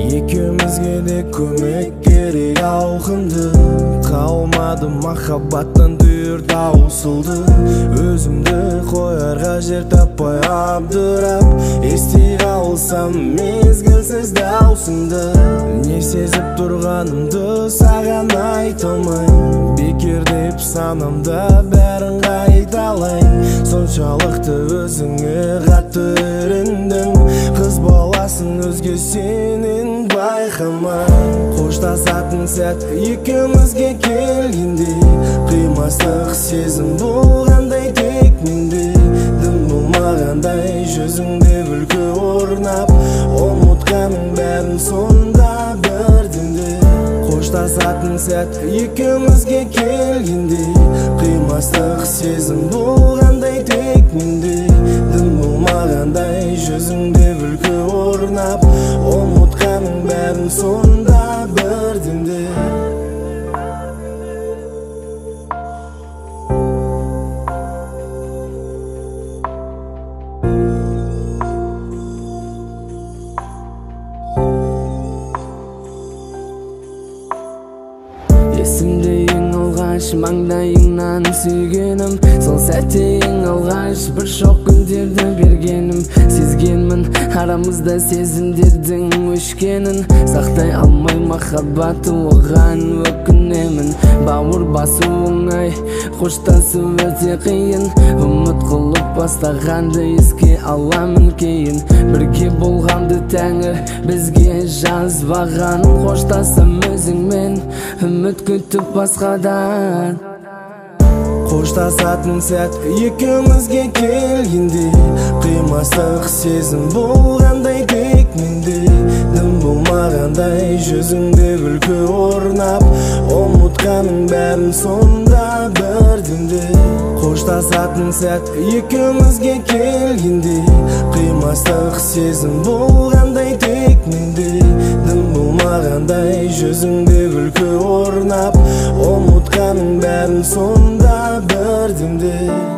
Ekimizge de kömek gerek auqundu. Kalmadı mahabbattan duyur tausıldı. Özümdü koyarga jer tapay abdırap. Esti kalsam mezgilsiz dausındı. Ne sezip turganımdı sagan aytolmayım. Bekir deyip sanamda bärin kaytalayım. Sonçalıkты özüңe katı erindim. Kız bolasın özgü senin baykamay. Koştasатын sәт екеумізге келгенде. Қимастық сезім болғандай тек менде. Дым болмағандай жүзіңде күлкі орнап. Ұмытқаның бәрін сонда бірдеңде. Қоштасатын сәт екеумізге келгенде. Қимастық сезім болғандай тек менде. Дым болмағандай жүзіңде күлкі орнап. Ұмытқаның бәрін сонда бірдеңде. Есімде ең алғаш маңдайыңнан сүйгенім. Сол сәтте ең алғаш бір шоқ күндерді бергенім. Сезгенмін арамызда сезімдердің өшкенін. Сақтай алмай махаббаты оған өкінемін. Бауыр басу оңай, қоштасу өте қиын. Үміт қылып бастағанды еске аламын кейін. Бірге болғанды тәңір бізге жазбаған. Қоштасам өзіңмен үміт күтіп басқадан. Қоштасатын сәт екеумізге келгенде. Қимастық сезім болғандай тек менде. Дым болмағандай жүзіңде күлкі орнап. Ұмытқаның бәрін сонда бірдеңде. Қоштасатын сәт екеумізге келгенде. Қимастық сезім болғандай тек менде. Дым болмағандай жүзіңде күлкі орнап. Ұмытқаның бәрін сонда бірдеңде.